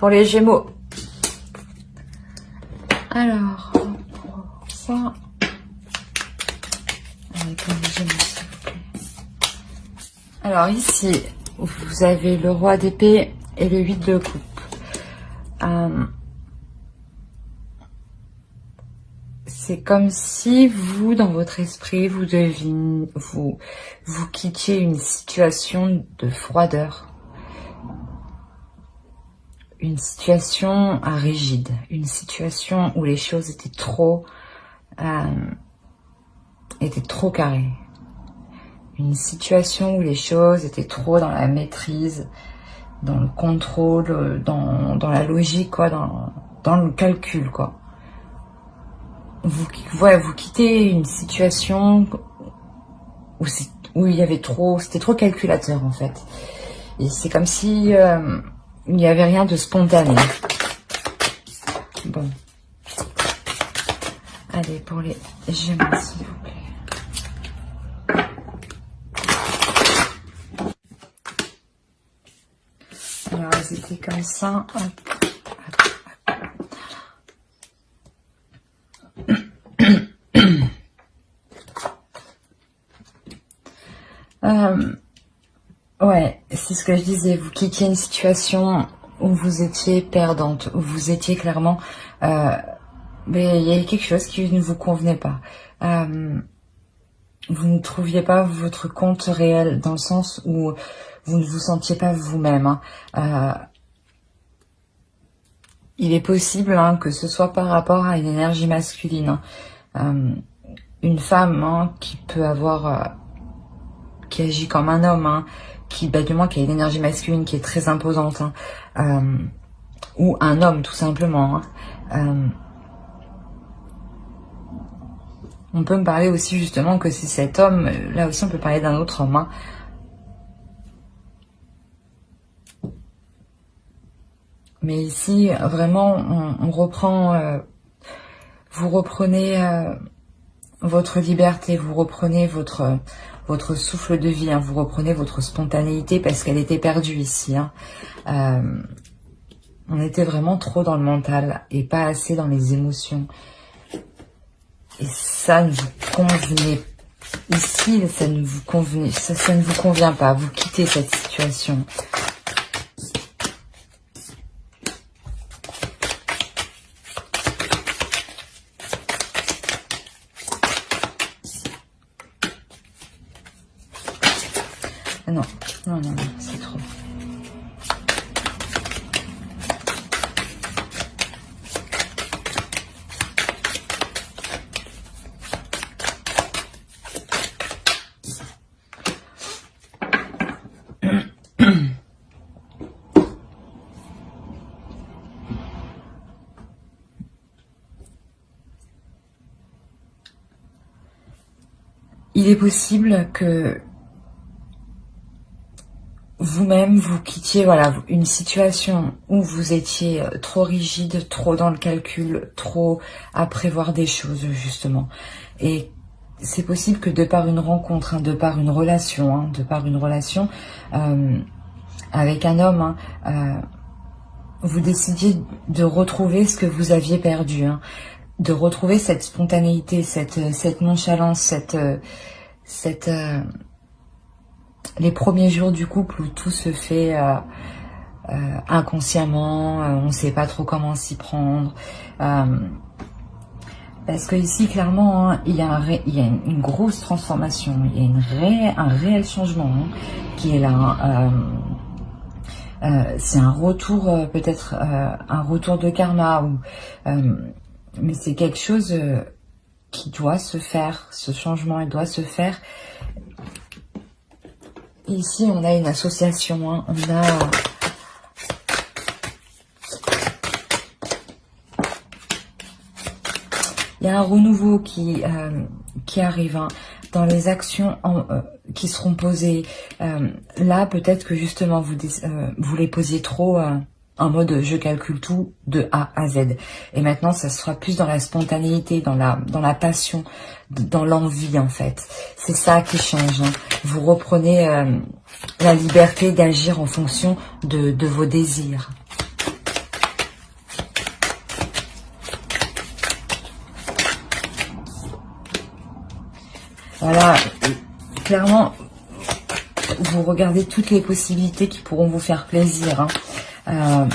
pour les Gémeaux. Alors, pour ça, avec les Gémeaux, s'il vous plaît. Alors ici, vous avez le roi d'épée et le 8 de coupe. C'est comme si vous, dans votre esprit, vous quittiez une situation de froideur. Une situation rigide. Une situation où les choses étaient trop carrées. Une situation où les choses étaient trop dans la maîtrise, dans le contrôle, dans la logique, quoi, dans le calcul, quoi. Vous quittez une situation où il y avait c'était trop calculateur en fait. Et c'est comme si il n'y avait rien de spontané. Bon. Allez, pour les Gémeaux, s'il vous plaît. Alors, elles étaient comme ça. Ouais, c'est ce que je disais. Vous quittiez une situation où vous étiez perdante, où vous étiez clairement... mais il y avait quelque chose qui ne vous convenait pas. Vous ne trouviez pas votre compte réel, dans le sens où vous ne vous sentiez pas vous-même. Il est possible que ce soit par rapport à une énergie masculine. Une femme qui peut avoir... qui agit comme un homme, qui a une énergie masculine qui est très imposante, ou un homme tout simplement. On peut me parler aussi justement que c'est cet homme, là aussi on peut parler d'un autre homme. Mais ici, vraiment, on reprend, vous reprenez votre liberté, vous reprenez votre souffle de vie, vous reprenez votre spontanéité parce qu'elle était perdue ici. On était vraiment trop dans le mental et pas assez dans les émotions. Et ça ne vous convenait ici, ça ne vous convient pas. Vous quittez cette situation. Non, c'est trop. Il est possible que vous-même, vous quittiez une situation où vous étiez trop rigide, trop dans le calcul, trop à prévoir des choses, justement. Et c'est possible que de par une rencontre, de par une relation, avec un homme, vous décidiez de retrouver ce que vous aviez perdu, de retrouver cette spontanéité, cette nonchalance, les premiers jours du couple où tout se fait inconsciemment, on ne sait pas trop comment s'y prendre. Parce que ici, clairement, il y a une grosse transformation, il y a un réel changement qui est là. C'est un retour, peut-être un retour de karma, mais c'est quelque chose qui doit se faire, ce changement, il doit se faire. Ici, on a une association, il y a un renouveau qui arrive dans les actions qui seront posées. Là, peut-être que justement, vous les posiez trop en mode je calcule tout de A à Z. Et maintenant, ça sera plus dans la spontanéité, dans la passion, dans l'envie en fait. C'est ça qui change. Vous reprenez la liberté d'agir en fonction de vos désirs. Voilà, clairement, vous regardez toutes les possibilités qui pourront vous faire plaisir. Hein.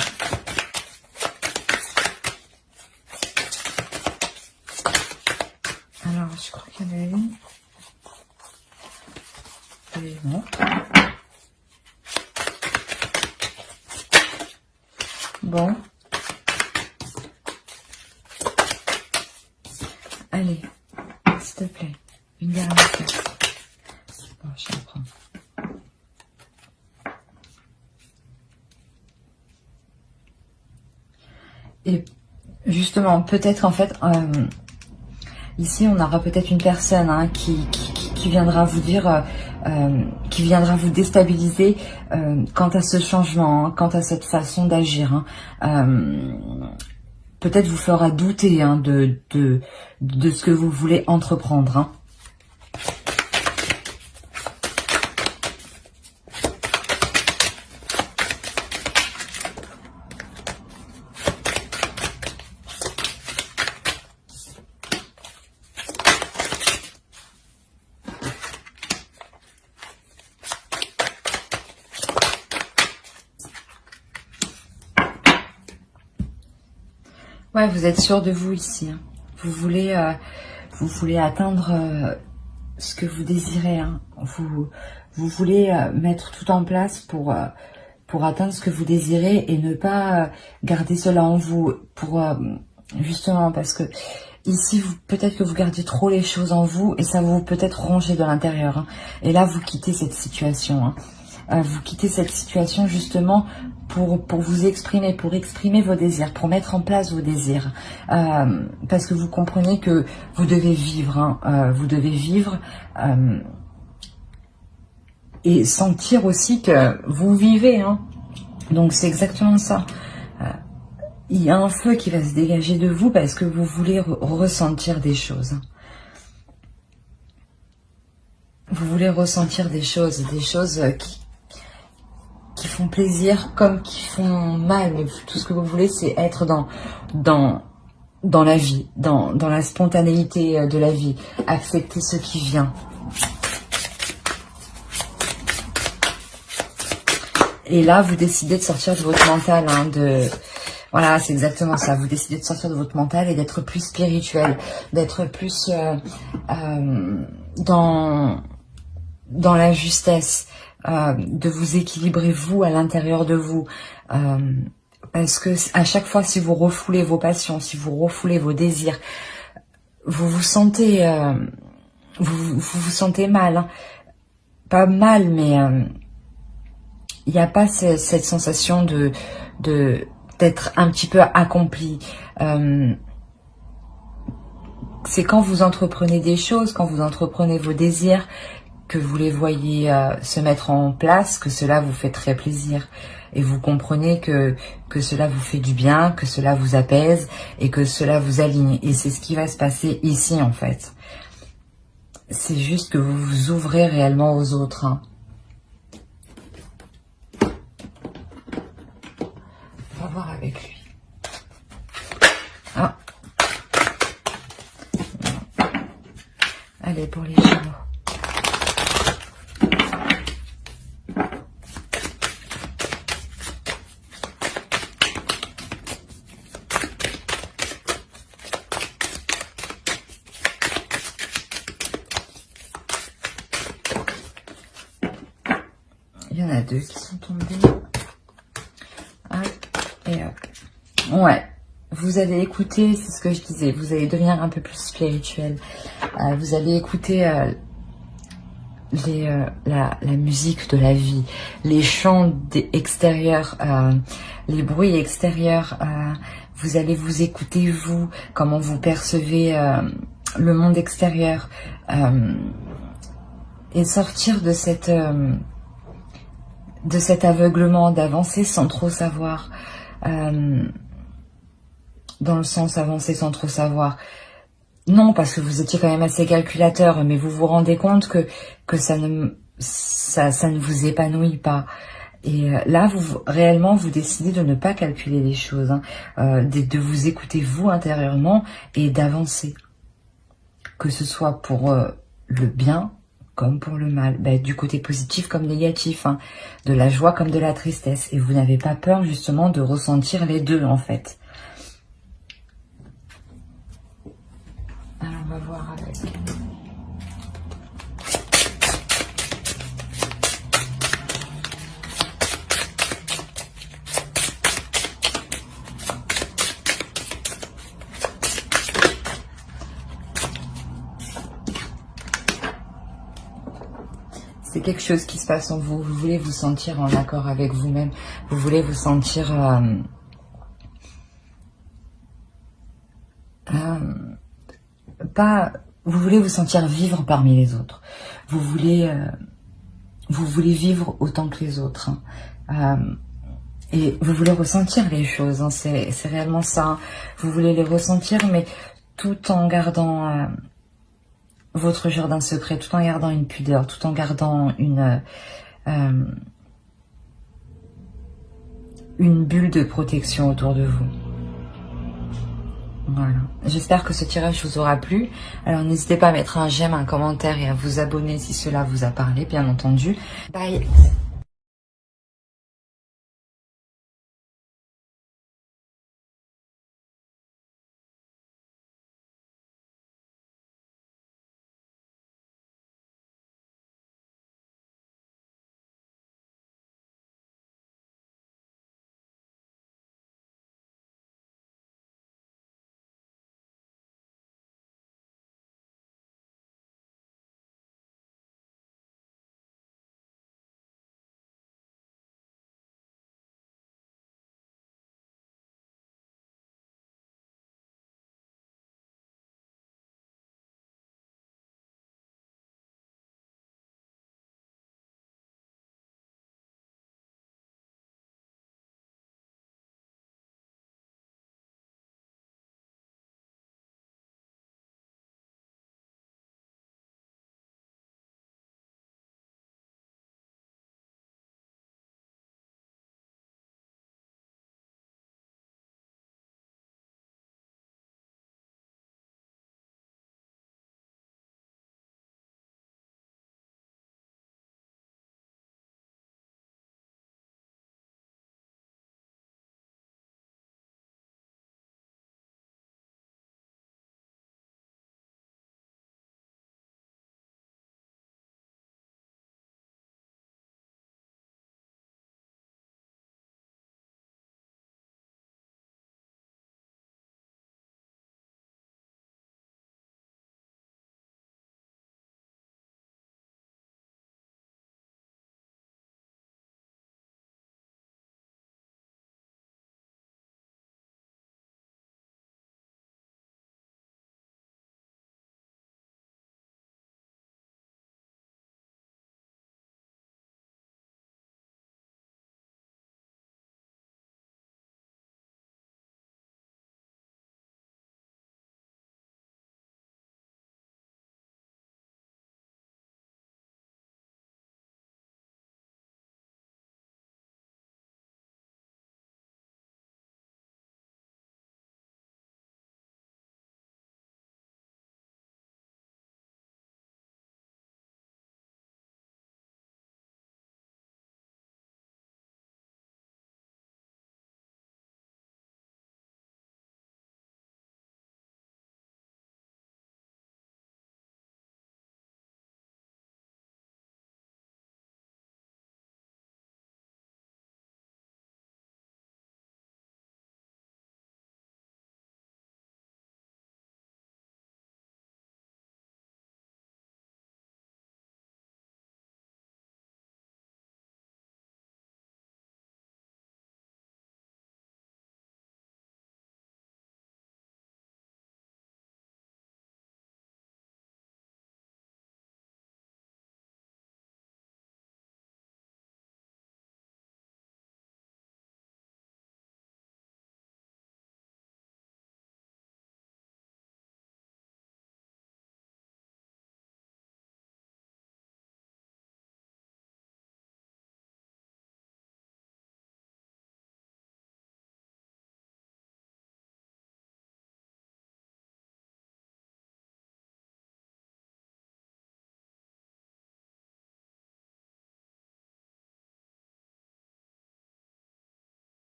Alors, je crois qu'il y en a une. Et non. Bon. Allez, s'il te plaît, une dernière carte. Bon, je la prends. Et justement, peut-être en fait, ici on aura peut-être une personne hein, qui viendra vous dire, qui viendra vous déstabiliser quant à ce changement, hein, quant à cette façon d'agir. Hein. Peut-être vous fera douter hein, de ce que vous voulez entreprendre. Hein. Ouais, vous êtes sûr de vous ici. Hein. Vous voulez atteindre ce que vous désirez. Hein. Vous voulez mettre tout en place pour atteindre ce que vous désirez et ne pas garder cela en vous. Justement, parce que ici, peut-être que vous gardez trop les choses en vous et ça vous peut-être ronger de l'intérieur. Hein. Et là, vous quittez cette situation. Hein. Vous quittez cette situation justement pour vous exprimer, pour exprimer vos désirs, pour mettre en place vos désirs. Parce que vous comprenez que vous devez vivre, hein, vous devez vivre et sentir aussi que vous vivez. Hein. Donc c'est exactement ça. Il y a un feu qui va se dégager de vous parce que vous voulez ressentir des choses. Vous voulez ressentir des choses qui font plaisir comme qui font mal, mais tout ce que vous voulez c'est être dans la vie, dans la spontanéité de la vie, accepter ce qui vient. Et là vous décidez de sortir de votre mental, hein, voilà, c'est exactement ça, vous décidez de sortir de votre mental et d'être plus spirituel, d'être plus dans la justesse, de vous équilibrer vous à l'intérieur de vous, parce que à chaque fois si vous refoulez vos passions, si vous refoulez vos désirs, vous vous sentez vous sentez mal, hein. Pas mal, mais il n'y a pas cette sensation d'être un petit peu accompli. C'est quand vous entreprenez des choses, quand vous entreprenez vos désirs, que vous les voyez se mettre en place, que cela vous fait très plaisir. Et vous comprenez que cela vous fait du bien, que cela vous apaise et que cela vous aligne. Et c'est ce qui va se passer ici en fait. C'est juste que vous vous ouvrez réellement aux autres. Hein. On va voir avec lui. Ah. Allez, pour les Gémeaux. Il y en a deux qui sont tombés. Hop et hop. Ouais. Vous allez écouter, c'est ce que je disais, vous allez devenir un peu plus spirituel. Vous allez écouter la musique de la vie, les chants extérieurs, les bruits extérieurs. Vous allez vous écouter, vous, comment vous percevez le monde extérieur. Et sortir de cet aveuglement, d'avancer sans trop savoir. Dans le sens avancer sans trop savoir. Non, parce que vous étiez quand même assez calculateur, mais vous vous rendez compte que ça ne vous épanouit pas. Et là, réellement, vous décidez de ne pas calculer les choses, hein, de vous écouter vous intérieurement et d'avancer. Que ce soit pour le bien comme pour le mal, du côté positif comme négatif, hein, de la joie comme de la tristesse. Et vous n'avez pas peur justement de ressentir les deux en fait. Alors on va voir avec... C'est quelque chose qui se passe en vous. Vous voulez vous sentir en accord avec vous-même. Vous voulez vous sentir... vous voulez vous sentir vivre parmi les autres. Vous voulez vivre autant que les autres. Hein. Et vous voulez ressentir les choses. Hein. C'est réellement ça. Hein. Vous voulez les ressentir, mais tout en gardant... votre jardin secret, tout en gardant une pudeur, tout en gardant une bulle de protection autour de vous. Voilà. J'espère que ce tirage vous aura plu. Alors n'hésitez pas à mettre un j'aime, un commentaire et à vous abonner si cela vous a parlé, bien entendu. Bye.